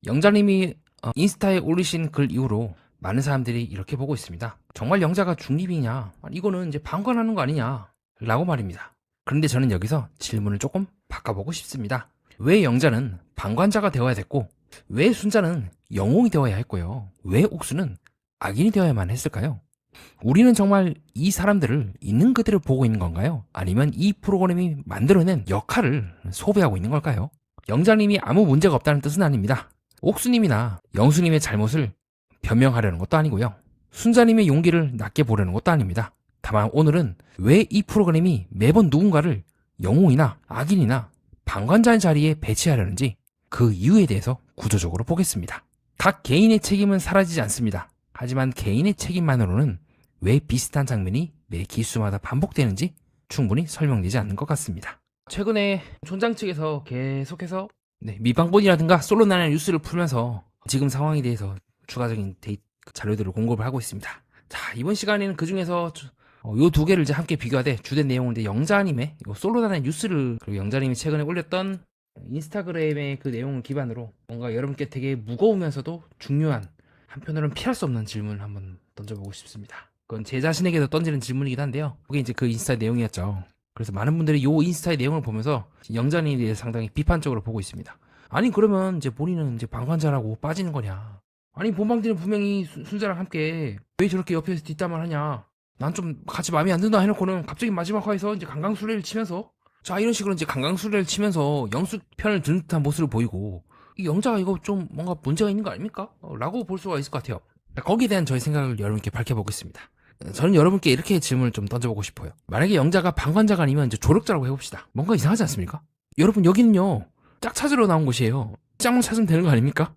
영자님이 인스타에 올리신 글 이후로 많은 사람들이 이렇게 보고 있습니다. 정말 영자가 중립이냐? 이거는 이제 방관하는 거 아니냐? 라고 말입니다. 그런데 저는 여기서 질문을 조금 바꿔보고 싶습니다. 왜 영자는 방관자가 되어야 됐고, 왜 순자는 영웅이 되어야 했고요? 왜 옥수는 악인이 되어야만 했을까요? 우리는 정말 이 사람들을 있는 그대로 보고 있는 건가요? 아니면 이 프로그램이 만들어낸 역할을 소비하고 있는 걸까요? 영자님이 아무 문제가 없다는 뜻은 아닙니다. 옥수님이나 영수님의 잘못을 변명하려는 것도 아니고요. 순자님의 용기를 낮게 보려는 것도 아닙니다. 다만 오늘은 왜 이 프로그램이 매번 누군가를 영웅이나 악인이나 방관자의 자리에 배치하려는지 그 이유에 대해서 구조적으로 보겠습니다. 각 개인의 책임은 사라지지 않습니다. 하지만 개인의 책임만으로는 왜 비슷한 장면이 매 기수마다 반복되는지 충분히 설명되지 않는 것 같습니다. 최근에 촌장 측에서 계속해서 미방본이라든가 솔로나의 뉴스를 풀면서 지금 상황에 대해서 추가적인 자료들을 공급을 하고 있습니다. 자, 이번 시간에는 그 중에서 요 두 개를 이제 함께 비교하되 주된 내용은 이제 영자님의 솔로나의 뉴스를, 그리고 영자님이 최근에 올렸던 인스타그램의 그 내용을 기반으로 뭔가 여러분께 되게 무거우면서도 중요한, 한편으로는 피할 수 없는 질문을 한번 던져보고 싶습니다. 그건 제 자신에게도 던지는 질문이긴 한데요. 그게 이제 그 인스타 내용이었죠. 그래서 많은 분들이 요 인스타의 내용을 보면서 영자님에 대해 상당히 비판적으로 보고 있습니다. 아니, 그러면 이제 본인은 이제 방관자라고 빠지는 거냐? 아니, 본방들은 분명히 순자랑 함께 왜 저렇게 옆에서 뒷담을 하냐? 난 좀 같이 마음에 안 든다 해놓고는 갑자기 마지막 화에서 이제 강강술래를 치면서, 자, 이런 식으로 이제 강강술래를 치면서 영수 편을 드는 듯한 모습을 보이고, 이 영자가 이거 좀 뭔가 문제가 있는 거 아닙니까? 라고 볼 수가 있을 것 같아요. 거기에 대한 저의 생각을 여러분께 밝혀보겠습니다. 저는 여러분께 이렇게 질문을 좀 던져보고 싶어요. 만약에 영자가 방관자가 아니면 이제 조력자라고 해봅시다. 뭔가 이상하지 않습니까? 여러분, 여기는요, 짝 찾으러 나온 곳이에요. 짝만 찾으면 되는 거 아닙니까?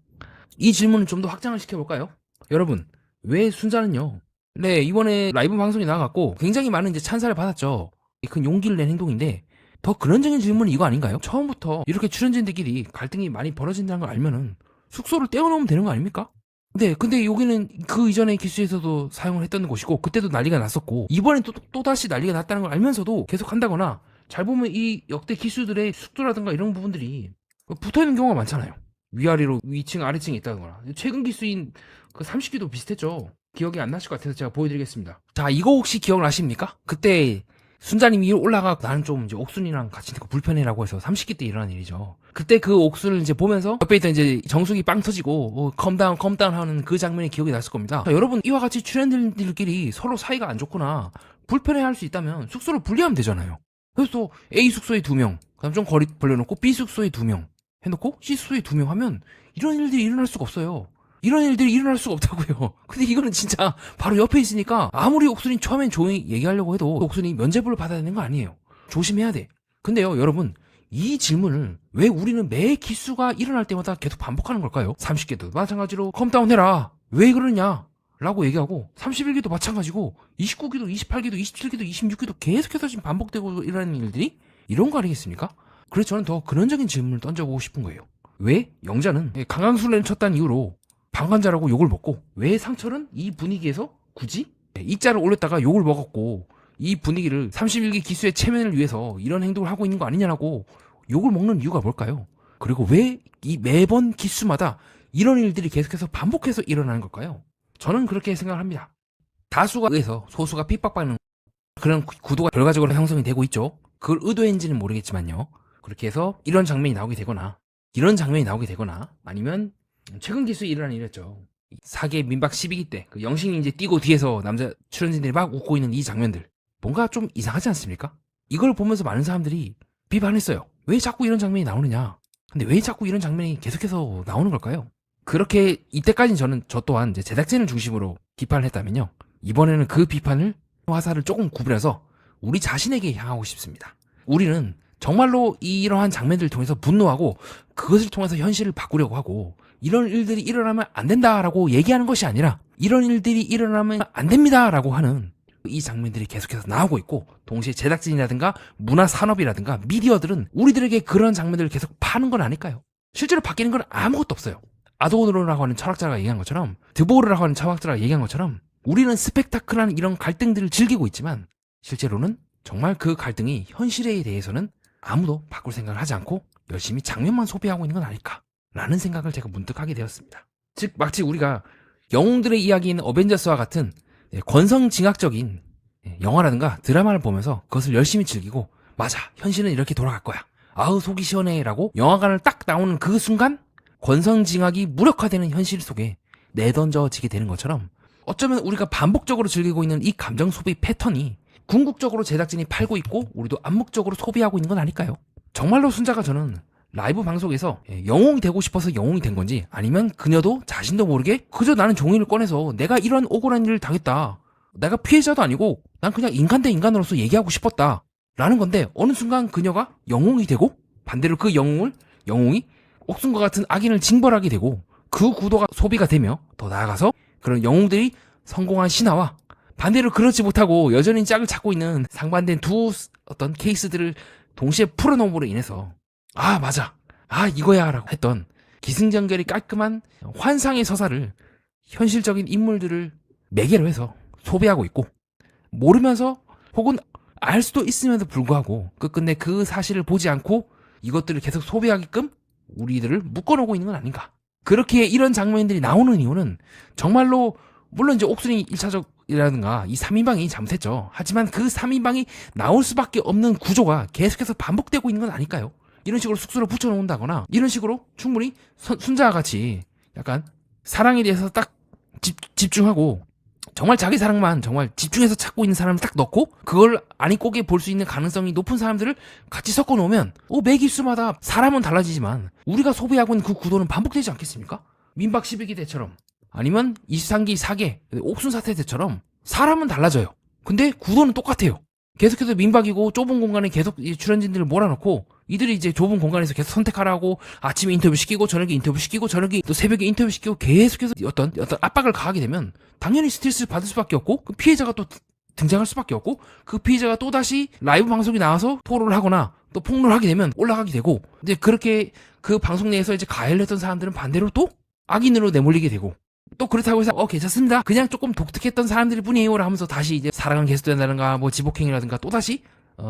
이 질문을 좀 더 확장을 시켜볼까요? 여러분, 왜 순자는요, 네, 이번에 라이브 방송이 나와갖고 굉장히 많은 이제 찬사를 받았죠. 큰 용기를 낸 행동인데, 더 근원적인 질문은 이거 아닌가요? 처음부터 이렇게 출연진들끼리 갈등이 많이 벌어진다는 걸 알면은 숙소를 떼어놓으면 되는 거 아닙니까? 네, 근데 여기는 그 이전의 기수에서도 사용을 했던 곳이고, 그때도 난리가 났었고, 이번엔 또다시 난리가 났다는 걸 알면서도 계속 한다거나, 잘 보면 이 역대 기수들의 숙소라든가 이런 부분들이 붙어있는 경우가 많잖아요. 위아래로 위층 아래층에 있다거나. 최근 기수인 그 30기도 비슷했죠. 기억이 안 나실 것 같아서 제가 보여드리겠습니다. 자, 이거 혹시 기억나십니까? 그때 순자님이 올라가 나는 좀 이제 옥순이랑 같이 있는 거 불편해라고 해서 30기 때 일어난 일이죠. 그때 그 옥순을 이제 보면서 옆에 있던 이제 정숙이 빵 터지고 컴다운 하는 그 장면이 기억이 났을 겁니다. 자, 여러분, 이와 같이 출연진들끼리 서로 사이가 안 좋거나 불편해할 수 있다면 숙소를 분리하면 되잖아요. 그래서 A 숙소에 2명, 그다음 좀 거리 벌려놓고 B 숙소에 2명 해놓고 C 숙소에 2명 하면 이런 일들이 일어날 수가 없어요. 이런 일들이 일어날 수가 없다고요. 근데 이거는 진짜 바로 옆에 있으니까 아무리 옥순이 처음엔 조용히 얘기하려고 해도 옥순이 면죄부를 받아야 되는 거 아니에요. 조심해야 돼. 근데요, 여러분, 이 질문을 왜 우리는 매 기수가 일어날 때마다 계속 반복하는 걸까요? 30개도 마찬가지로 컴다운 해라. 왜 그러냐? 라고 얘기하고, 31기도 마찬가지고, 29기도, 28기도, 27기도, 26기도 계속해서 지금 반복되고 일어나는 일들이 이런 거 아니겠습니까? 그래서 저는 더 근원적인 질문을 던져보고 싶은 거예요. 왜 영자는 강강술래를 쳤다는 이유로 방관자라고 욕을 먹고, 왜 상철은 이 분위기에서 굳이 이자를 올렸다가 욕을 먹었고, 이 분위기를 31기 기수의 체면을 위해서 이런 행동을 하고 있는 거 아니냐라고 욕을 먹는 이유가 뭘까요? 그리고 왜 이 매번 기수마다 이런 일들이 계속해서 반복해서 일어나는 걸까요? 저는 그렇게 생각을 합니다. 다수가 의해서 소수가 핍박받는 그런 구도가 결과적으로 형성이 되고 있죠. 그걸 의도했는지는 모르겠지만요. 그렇게 해서 이런 장면이 나오게 되거나, 아니면 최근 기수에 일어난 일이었죠. 4개 민박 12기 때 그 영신이 이제 뛰고 뒤에서 남자 출연진들이 막 웃고 있는 이 장면들, 뭔가 좀 이상하지 않습니까? 이걸 보면서 많은 사람들이 비판했어요. 왜 자꾸 이런 장면이 나오느냐? 근데 왜 자꾸 이런 장면이 계속해서 나오는 걸까요? 그렇게 이때까지는 저 또한 이제 제작진을 중심으로 비판을 했다면요, 이번에는 그 비판을, 화살을 조금 구부려서 우리 자신에게 향하고 싶습니다. 우리는 정말로 이러한 장면들을 통해서 분노하고 그것을 통해서 현실을 바꾸려고 하고, 이런 일들이 일어나면 안 된다라고 얘기하는 것이 아니라 이런 일들이 일어나면 안 됩니다라고 하는 이 장면들이 계속해서 나오고 있고, 동시에 제작진이라든가 문화산업이라든가 미디어들은 우리들에게 그런 장면들을 계속 파는 건 아닐까요? 실제로 바뀌는 건 아무것도 없어요. 아도르라고 하는 철학자가 얘기한 것처럼, 드보르라고 하는 철학자가 얘기한 것처럼, 우리는 스펙타클한 이런 갈등들을 즐기고 있지만 실제로는 정말 그 갈등이 현실에 대해서는 아무도 바꿀 생각을 하지 않고 열심히 장면만 소비하고 있는 건 아닐까 라는 생각을 제가 문득 하게 되었습니다. 즉 마치 우리가 영웅들의 이야기인 어벤져스와 같은 권성징악적인 영화라든가 드라마를 보면서 그것을 열심히 즐기고 맞아 현실은 이렇게 돌아갈 거야 아우 속이 시원해 라고 영화관을 딱 나오는 그 순간 권성징악이 무력화되는 현실 속에 내던져지게 되는 것처럼 어쩌면 우리가 반복적으로 즐기고 있는 이 감정 소비 패턴이 궁극적으로 제작진이 팔고 있고 우리도 암묵적으로 소비하고 있는 건 아닐까요? 정말로 순자가 저는 라이브 방송에서 영웅이 되고 싶어서 영웅이 된 건지 아니면 그녀도 자신도 모르게 그저 나는 종이를 꺼내서 내가 이런 억울한 일을 당했다. 내가 피해자도 아니고 난 그냥 인간 대 인간으로서 얘기하고 싶었다. 라는 건데 어느 순간 그녀가 영웅이 되고 반대로 그 영웅이 옥순과 같은 악인을 징벌하게 되고 그 구도가 소비가 되며 더 나아가서 그런 영웅들이 성공한 신화와 반대로 그렇지 못하고 여전히 짝을 찾고 있는 상반된 두 어떤 케이스들을 동시에 풀어놓음으로 인해서 아 맞아 이거야 라고 했던 기승전결이 깔끔한 환상의 서사를 현실적인 인물들을 매개로 해서 소비하고 있고 모르면서 혹은 알 수도 있음에도 불구하고 끝끝내 그 사실을 보지 않고 이것들을 계속 소비하게끔 우리들을 묶어놓고 있는 건 아닌가. 그렇게 이런 장면들이 나오는 이유는 정말로 물론 이제 옥순이 1차적이라든가 이 3인방이 잘못했죠. 하지만 그 3인방이 나올 수밖에 없는 구조가 계속해서 반복되고 있는 건 아닐까요? 이런 식으로 숙소를 붙여놓는다거나 이런 식으로 충분히 순자와 같이 약간 사랑에 대해서 딱 집중하고 정말 자기 사랑만 정말 집중해서 찾고 있는 사람을 딱 넣고 그걸 아니꼬게 볼 수 있는 가능성이 높은 사람들을 같이 섞어 놓으면 매 기수마다 사람은 달라지지만 우리가 소비하고 있는 그 구도는 반복되지 않겠습니까? 민박 12기 때처럼 아니면 23기 4개 옥순 사태 때처럼 사람은 달라져요. 근데 구도는 똑같아요. 계속해서 민박이고 좁은 공간에 계속 출연진들을 몰아넣고 이들이 이제 좁은 공간에서 계속 선택하라고 아침에 인터뷰 시키고 저녁에 인터뷰 시키고 저녁에 또 새벽에 인터뷰 시키고 계속해서 어떤 압박을 가하게 되면 당연히 스트레스를 받을 수밖에 없고 그 피해자가 또 등장할 수밖에 없고 그 피해자가 또다시 라이브 방송에 나와서 토론을 하거나 또 폭로를 하게 되면 올라가게 되고 이제 그렇게 그 방송 내에서 이제 가해를 했던 사람들은 반대로 또 악인으로 내몰리게 되고 또 그렇다고 해서 괜찮습니다. 그냥 조금 독특했던 사람들일 뿐이에요 하면서 다시 이제 사랑은 계속된다든가 뭐 지복행위라든가 또다시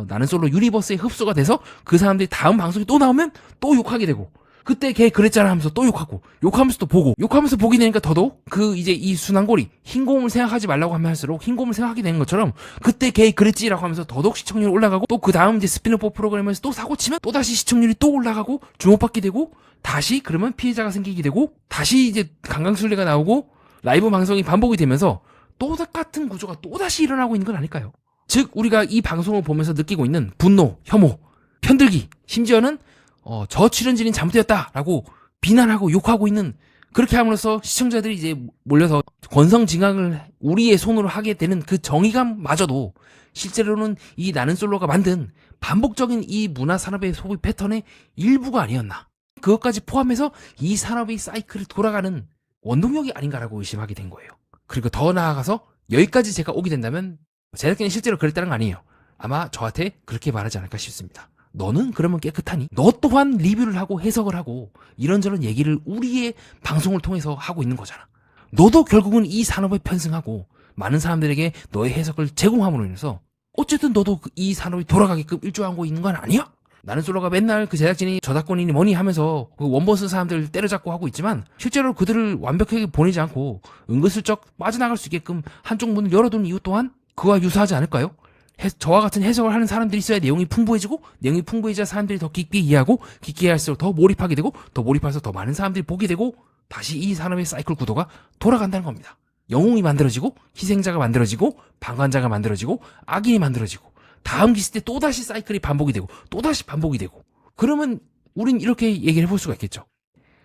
나는 솔로 유니버스에 흡수가 돼서 그 사람들이 다음 방송에 또 나오면 또 욕하게 되고 그때 걔 그랬잖아 하면서 또 욕하고 욕하면서 또 보고 욕하면서 보게 되니까 더더욱 그 이제 이 순환고리 흰곰을 생각하지 말라고 하면 할수록 흰곰을 생각하게 되는 것처럼 그때 걔 그랬지라고 하면서 더더욱 시청률이 올라가고 또 그 다음 이제 스피노프 프로그램에서 또 사고 치면 또 다시 시청률이 또 올라가고 주목받게 되고 다시 그러면 피해자가 생기게 되고 다시 이제 강강술래가 나오고 라이브 방송이 반복이 되면서 또 똑같은 구조가 또 다시 일어나고 있는 건 아닐까요? 즉 우리가 이 방송을 보면서 느끼고 있는 분노, 혐오, 편들기, 심지어는 저 출연진이 잘못되었다라고 비난하고 욕하고 있는 그렇게 함으로써 시청자들이 이제 몰려서 권성징악을 우리의 손으로 하게 되는 그 정의감마저도 실제로는 이 나는 솔로가 만든 반복적인 이 문화산업의 소비 패턴의 일부가 아니었나. 그것까지 포함해서 이 산업의 사이클을 돌아가는 원동력이 아닌가라고 의심하게 된 거예요. 그리고 더 나아가서 여기까지 제가 오게 된다면 제작진이 실제로 그랬다는 거 아니에요. 아마 저한테 그렇게 말하지 않을까 싶습니다. 너는 그러면 깨끗하니? 너 또한 리뷰를 하고 해석을 하고 이런저런 얘기를 우리의 방송을 통해서 하고 있는 거잖아. 너도 결국은 이 산업에 편승하고 많은 사람들에게 너의 해석을 제공함으로 인해서 어쨌든 너도 이 산업이 돌아가게끔 일조하고 있는 건 아니야? 나는 솔로가 맨날 그 제작진이 저작권이니 뭐니 하면서 그 원본 쓴 사람들을 때려잡고 하고 있지만 실제로 그들을 완벽하게 보내지 않고 은근슬쩍 빠져나갈 수 있게끔 한쪽 문을 열어둔 이유 또한 그와 유사하지 않을까요? 저와 같은 해석을 하는 사람들이 있어야 내용이 풍부해지고 내용이 풍부해져야 사람들이 더 깊게 이해하고 깊게 이해할수록 더 몰입하게 되고 더 몰입해서 더 많은 사람들이 보게 되고 다시 이 산업의 사이클 구도가 돌아간다는 겁니다. 영웅이 만들어지고 희생자가 만들어지고 방관자가 만들어지고 악인이 만들어지고 다음 기스 때 또다시 사이클이 반복이 되고 또다시 반복이 되고 그러면 우린 이렇게 얘기를 해볼 수가 있겠죠.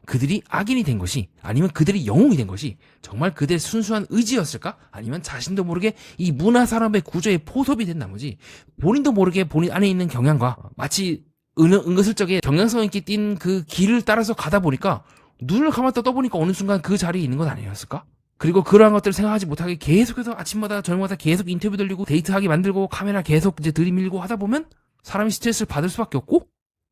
그들이 악인이 된 것이 아니면 그들이 영웅이 된 것이 정말 그들의 순수한 의지였을까? 아니면 자신도 모르게 이 문화산업의 구조에 포섭이 된 나머지 본인도 모르게 본인 안에 있는 경향과 마치 은근슬쩍에 경향성 있게 띈 그 길을 따라서 가다 보니까 눈을 감았다 떠보니까 어느 순간 그 자리에 있는 건 아니었을까? 그리고 그러한 것들을 생각하지 못하게 계속해서 아침마다 저녁마다 계속 인터뷰 돌리고 데이트하게 만들고 카메라 계속 이제 들이밀고 하다 보면 사람이 스트레스를 받을 수밖에 없고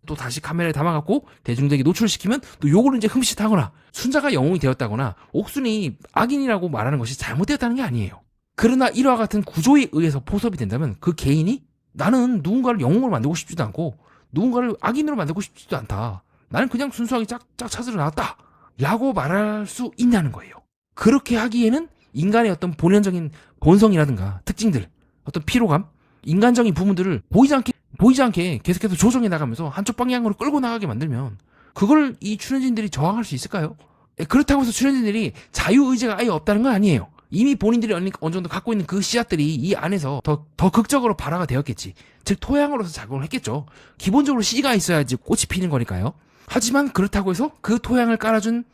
또 다시 카메라에 담아갖고 대중들에게 노출시키면 또 요거를 이제 흠칫하거나 순자가 영웅이 되었다거나 옥순이 악인이라고 말하는 것이 잘못되었다는 게 아니에요. 그러나 이와 같은 구조에 의해서 포섭이 된다면 그 개인이 나는 누군가를 영웅으로 만들고 싶지도 않고 누군가를 악인으로 만들고 싶지도 않다. 나는 그냥 순수하게 짝 찾으러 나왔다 라고 말할 수 있냐는 거예요. 그렇게 하기에는 인간의 어떤 본연적인 본성이라든가 특징들, 어떤 피로감, 인간적인 부분들을 보이지 않게 계속해서 조정해 나가면서 한쪽 방향으로 끌고 나가게 만들면 그걸 이 출연진들이 저항할 수 있을까요? 그렇다고 해서 출연진들이 자유의지가 아예 없다는 건 아니에요. 이미 본인들이 어느 정도 갖고 있는 그 씨앗들이 이 안에서 더 극적으로 발화가 되었겠지. 즉 토양으로서 작용을 했겠죠. 기본적으로 씨가 있어야지 꽃이 피는 거니까요. 하지만 그렇다고 해서 그 토양을 깔아준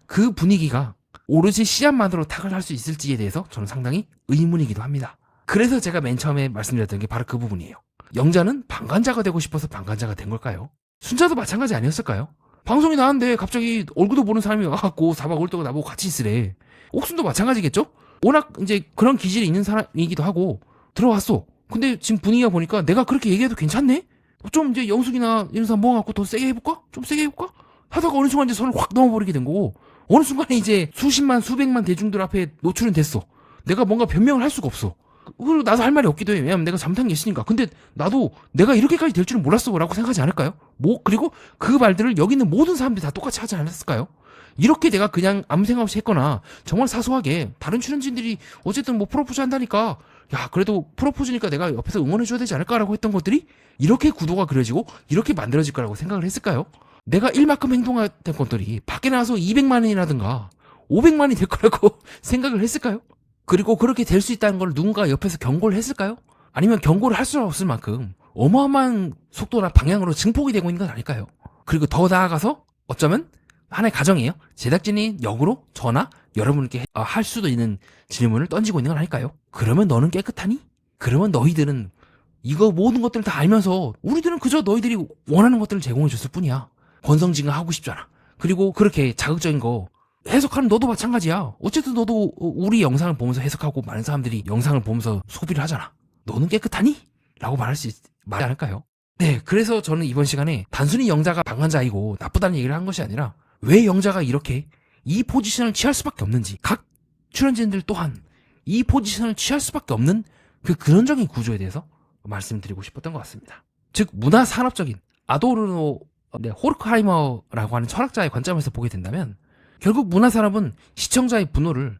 그 분위기가 오롯이 씨앗만으로 탁을 할 수 있을지에 대해서 저는 상당히 의문이기도 합니다. 그래서 제가 맨 처음에 말씀드렸던 게 바로 그 부분이에요. 영자는 방관자가 되고 싶어서 방관자가 된 걸까요? 순자도 마찬가지 아니었을까요? 방송이 나왔는데 갑자기 얼굴도 보는 사람이 와갖고 4박 5일 동안 나보고 같이 있으래. 옥순도 마찬가지겠죠? 워낙 이제 그런 기질이 있는 사람이기도 하고 들어왔어. 근데 지금 분위기가 보니까 내가 그렇게 얘기해도 괜찮네? 좀 이제 영숙이나 이런 사람 모아갖고 더 세게 해볼까? 좀 세게 해볼까? 하다가 어느 순간 이제 손을 확 넘어버리게 된 거고 어느 순간에 이제 수십만 수백만 대중들 앞에 노출은 됐어. 내가 뭔가 변명을 할 수가 없어. 그리고 나도 할 말이 없기도 해. 왜냐면 내가 잘못한 게 있으니까. 근데 나도 내가 이렇게까지 될 줄은 몰랐어 라고 생각하지 않을까요? 그리고 그 말들을 여기 있는 모든 사람들이 다 똑같이 하지 않았을까요? 이렇게 내가 그냥 아무 생각 없이 했거나 정말 사소하게 다른 출연진들이 어쨌든 뭐 프로포즈 한다니까 야 그래도 프로포즈니까 내가 옆에서 응원해줘야 되지 않을까라고 했던 것들이 이렇게 구도가 그려지고 이렇게 만들어질 거라고 생각을 했을까요? 내가 일만큼 행동했던 것들이 밖에 나와서 200만 원이라든가 500만 원이 될 거라고 생각을 했을까요? 그리고 그렇게 될 수 있다는 걸 누군가 옆에서 경고를 했을까요? 아니면 경고를 할 수 없을 만큼 어마어마한 속도나 방향으로 증폭이 되고 있는 건 아닐까요? 그리고 더 나아가서 어쩌면 하나의 가정이에요. 제작진이 역으로 저나 여러분께 할 수도 있는 질문을 던지고 있는 건 아닐까요? 그러면 너는 깨끗하니? 그러면 너희들은 이거 모든 것들을 다 알면서 우리들은 그저 너희들이 원하는 것들을 제공해 줬을 뿐이야. 권성징악 하고 싶잖아. 그리고 그렇게 자극적인 거 해석하는 너도 마찬가지야. 어쨌든 너도 우리 영상을 보면서 해석하고 많은 사람들이 영상을 보면서 소비를 하잖아. 너는 깨끗하니? 라고 말하지 않을까요? 네, 그래서 저는 이번 시간에 단순히 영자가 방관자이고 나쁘다는 얘기를 한 것이 아니라 왜 영자가 이렇게 이 포지션을 취할 수밖에 없는지 각 출연진들 또한 이 포지션을 취할 수밖에 없는 그 근원적인 구조에 대해서 말씀드리고 싶었던 것 같습니다. 즉 문화산업적인 아도르노 호르크하이머라고 하는 철학자의 관점에서 보게 된다면 결국 문화산업은 시청자의 분노를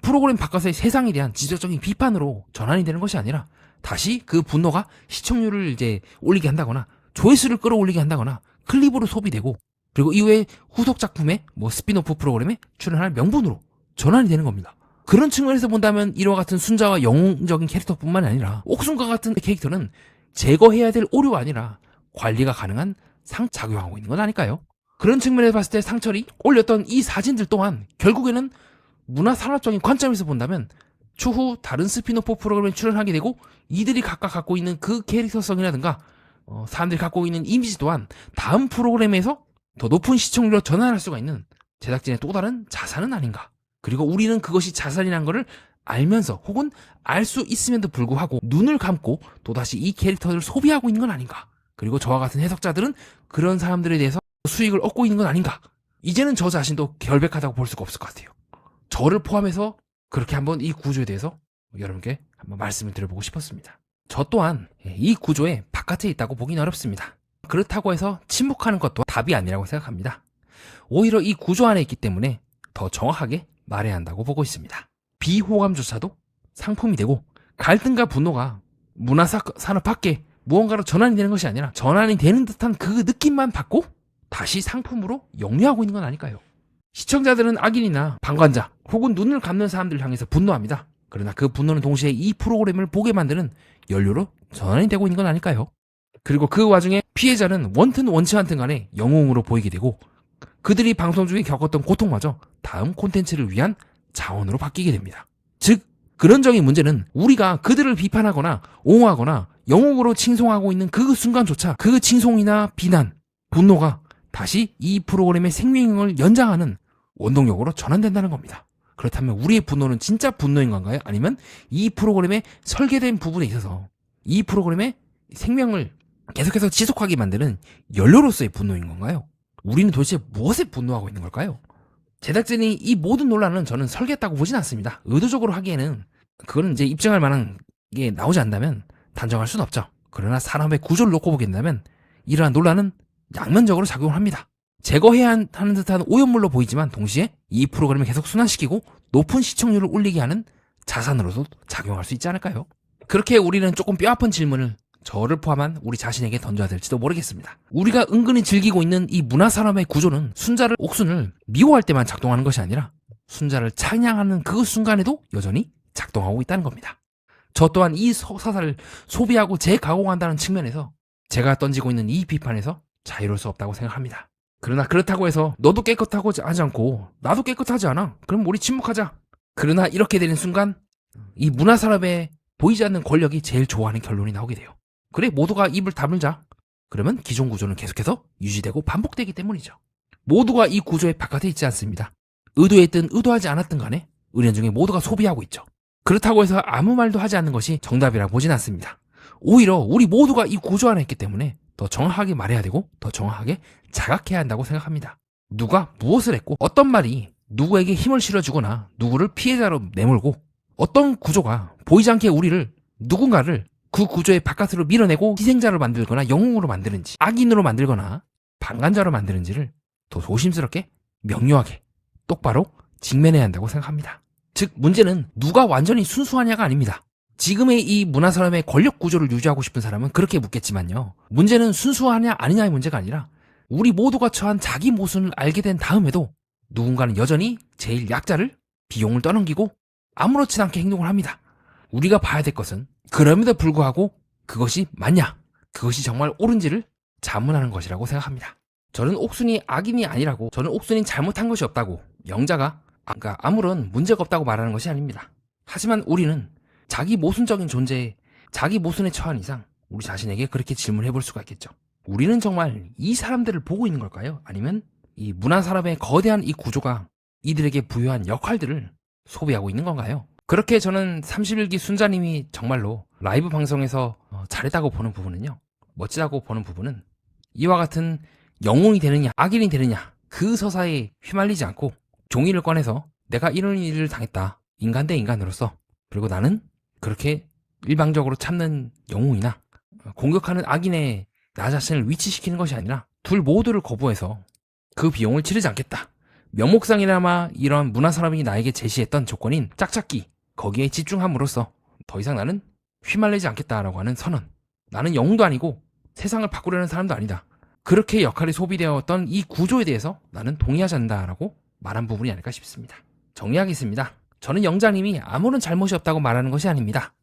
프로그램 바깥의 세상에 대한 지적적인 비판으로 전환이 되는 것이 아니라 다시 그 분노가 시청률을 이제 올리게 한다거나 조회수를 끌어올리게 한다거나 클립으로 소비되고 그리고 이후에 후속 작품의 스피노프 프로그램에 출연할 명분으로 전환이 되는 겁니다. 그런 측면에서 본다면 이와 같은 순자와 영웅적인 캐릭터뿐만 아니라 옥순과 같은 캐릭터는 제거해야 될 오류가 아니라 관리가 가능한 상작용하고 있는 건 아닐까요? 그런 측면에서 봤을 때 상철이 올렸던 이 사진들 또한 결국에는 문화산업적인 관점에서 본다면 추후 다른 스피노프 프로그램에 출연하게 되고 이들이 각각 갖고 있는 그 캐릭터성이라든가 사람들이 갖고 있는 이미지 또한 다음 프로그램에서 더 높은 시청률로 전환할 수가 있는 제작진의 또 다른 자산은 아닌가. 그리고 우리는 그것이 자산이라는 것을 알면서 혹은 알 수 있음에도 불구하고 눈을 감고 또다시 이 캐릭터를 소비하고 있는 건 아닌가. 그리고 저와 같은 해석자들은 그런 사람들에 대해서 수익을 얻고 있는 건 아닌가. 이제는 저 자신도 결백하다고 볼 수가 없을 것 같아요. 저를 포함해서 그렇게 한번 이 구조에 대해서 여러분께 한번 말씀을 드려보고 싶었습니다. 저 또한 이 구조의 바깥에 있다고 보긴 어렵습니다. 그렇다고 해서 침묵하는 것도 답이 아니라고 생각합니다. 오히려 이 구조 안에 있기 때문에 더 정확하게 말해야 한다고 보고 있습니다. 비호감조차도 상품이 되고 갈등과 분노가 문화산업 밖에 무언가로 전환이 되는 것이 아니라 전환이 되는 듯한 그 느낌만 받고 다시 상품으로 역류하고 있는 건 아닐까요? 시청자들은 악인이나 방관자 혹은 눈을 감는 사람들을 향해서 분노합니다. 그러나 그 분노는 동시에 이 프로그램을 보게 만드는 연료로 전환이 되고 있는 건 아닐까요? 그리고 그 와중에 피해자는 원튼 원치 않든 간에 영웅으로 보이게 되고 그들이 방송 중에 겪었던 고통마저 다음 콘텐츠를 위한 자원으로 바뀌게 됩니다. 즉 근원적인 문제는 우리가 그들을 비판하거나 옹호하거나 영웅으로 칭송하고 있는 그 순간조차 그 칭송이나 비난, 분노가 다시 이 프로그램의 생명력을 연장하는 원동력으로 전환된다는 겁니다. 그렇다면 우리의 분노는 진짜 분노인 건가요? 아니면 이 프로그램에 설계된 부분에 있어서 이 프로그램의 생명을 계속해서 지속하게 만드는 연료로서의 분노인 건가요? 우리는 도대체 무엇에 분노하고 있는 걸까요? 제작진이 이 모든 논란은 저는 설계했다고 보진 않습니다. 의도적으로 하기에는 그거는 이제 입증할 만한 게 나오지 않다면 단정할 수는 없죠. 그러나 산업의 구조를 놓고 보게 된다면 이러한 논란은 양면적으로 작용을 합니다. 제거해야 하는 듯한 오염물로 보이지만 동시에 이 프로그램을 계속 순환시키고 높은 시청률을 올리게 하는 자산으로도 작용할 수 있지 않을까요? 그렇게 우리는 조금 뼈아픈 질문을 저를 포함한 우리 자신에게 던져야 될지도 모르겠습니다. 우리가 은근히 즐기고 있는 이 문화산업의 구조는 순자를 옥순을 미워할 때만 작동하는 것이 아니라 순자를 찬양하는 그 순간에도 여전히 작동하고 있다는 겁니다. 저 또한 이 서사를 소비하고 재가공한다는 측면에서 제가 던지고 있는 이 비판에서 자유로울 수 없다고 생각합니다. 그러나 그렇다고 해서 너도 깨끗하고 하지 않고 나도 깨끗하지 않아. 그럼 우리 침묵하자. 그러나 이렇게 되는 순간 이 문화산업에 보이지 않는 권력이 제일 좋아하는 결론이 나오게 돼요. 그래, 모두가 입을 다물자. 그러면 기존 구조는 계속해서 유지되고 반복되기 때문이죠. 모두가 이 구조의 바깥에 있지 않습니다. 의도했든 의도하지 않았든 간에 은연중에 모두가 소비하고 있죠. 그렇다고 해서 아무 말도 하지 않는 것이 정답이라 보진 않습니다. 오히려 우리 모두가 이 구조 안에 있기 때문에 더 정확하게 말해야 되고 더 정확하게 자각해야 한다고 생각합니다. 누가 무엇을 했고 어떤 말이 누구에게 힘을 실어주거나 누구를 피해자로 내몰고 어떤 구조가 보이지 않게 우리를 누군가를 그 구조의 바깥으로 밀어내고 희생자로 만들거나 영웅으로 만드는지 악인으로 만들거나 방관자로 만드는지를 더 조심스럽게 명료하게 똑바로 직면해야 한다고 생각합니다. 즉 문제는 누가 완전히 순수하냐가 아닙니다. 지금의 이 문화산업의 권력 구조를 유지하고 싶은 사람은 그렇게 묻겠지만요. 문제는 순수하냐 아니냐의 문제가 아니라 우리 모두가 처한 자기 모순을 알게 된 다음에도 누군가는 여전히 제일 약자를 비용을 떠넘기고 아무렇지 않게 행동을 합니다. 우리가 봐야 될 것은 그럼에도 불구하고 그것이 맞냐, 그것이 정말 옳은지를 자문하는 것이라고 생각합니다. 저는 옥순이 악인이 아니라고, 저는 옥순이 잘못한 것이 없다고, 영자가 그러니까 아무런 문제가 없다고 말하는 것이 아닙니다. 하지만 우리는 자기 모순적인 존재에, 자기 모순에 처한 이상 우리 자신에게 그렇게 질문해 볼 수가 있겠죠. 우리는 정말 이 사람들을 보고 있는 걸까요? 아니면 이 문화산업의 거대한 이 구조가 이들에게 부여한 역할들을 소비하고 있는 건가요? 그렇게 저는 31기 순자님이 정말로 라이브 방송에서 잘했다고 보는 부분은요, 멋지다고 보는 부분은 이와 같은 영웅이 되느냐 악인이 되느냐 그 서사에 휘말리지 않고 종이를 꺼내서 내가 이런 일을 당했다, 인간 대 인간으로서, 그리고 나는 그렇게 일방적으로 참는 영웅이나 공격하는 악인의 나 자신을 위치시키는 것이 아니라 둘 모두를 거부해서 그 비용을 치르지 않겠다. 명목상이나마 이런 문화산업이 나에게 제시했던 조건인 짝짝기, 거기에 집중함으로써 더 이상 나는 휘말리지 않겠다라고 하는 선언. 나는 영웅도 아니고 세상을 바꾸려는 사람도 아니다. 그렇게 역할이 소비되었던 이 구조에 대해서 나는 동의하지 않는다라고 말한 부분이 아닐까 싶습니다. 정리하겠습니다. 저는 영자님이 아무런 잘못이 없다고 말하는 것이 아닙니다.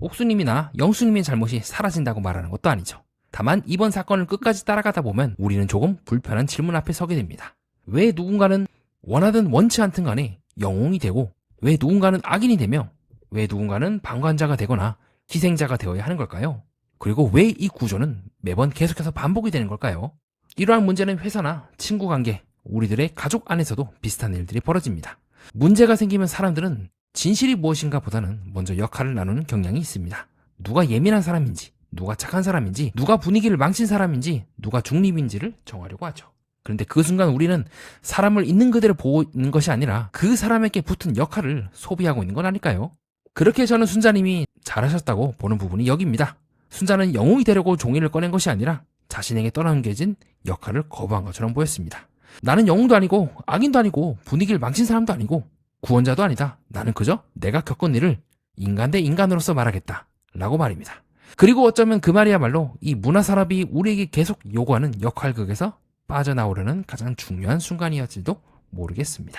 옥수님이나 영수님의 잘못이 사라진다고 말하는 것도 아니죠. 다만 이번 사건을 끝까지 따라가다 보면 우리는 조금 불편한 질문 앞에 서게 됩니다. 왜 누군가는 원하든 원치 않든 간에 영웅이 되고, 왜 누군가는 악인이 되며, 왜 누군가는 방관자가 되거나 희생자가 되어야 하는 걸까요? 그리고 왜 이 구조는 매번 계속해서 반복이 되는 걸까요? 이러한 문제는 회사나 친구 관계, 우리들의 가족 안에서도 비슷한 일들이 벌어집니다. 문제가 생기면 사람들은 진실이 무엇인가 보다는 먼저 역할을 나누는 경향이 있습니다. 누가 예민한 사람인지, 누가 착한 사람인지, 누가 분위기를 망친 사람인지, 누가 중립인지를 정하려고 하죠. 그런데 그 순간 우리는 사람을 있는 그대로 보고 있는 것이 아니라 그 사람에게 붙은 역할을 소비하고 있는 건 아닐까요? 그렇게 저는 순자님이 잘하셨다고 보는 부분이 여기입니다. 순자는 영웅이 되려고 종이를 꺼낸 것이 아니라 자신에게 떠넘겨진 역할을 거부한 것처럼 보였습니다. 나는 영웅도 아니고 악인도 아니고 분위기를 망친 사람도 아니고 구원자도 아니다. 나는 그저 내가 겪은 일을 인간 대 인간으로서 말하겠다 라고 말입니다. 그리고 어쩌면 그 말이야말로 이 문화산업이 우리에게 계속 요구하는 역할극에서 빠져나오려는 가장 중요한 순간이었을지도 모르겠습니다.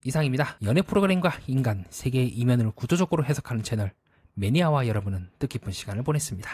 이상입니다. 연애 프로그램과 인간, 세계의 이면을 구조적으로 해석하는 채널 매니아와 여러분은 뜻깊은 시간을 보냈습니다.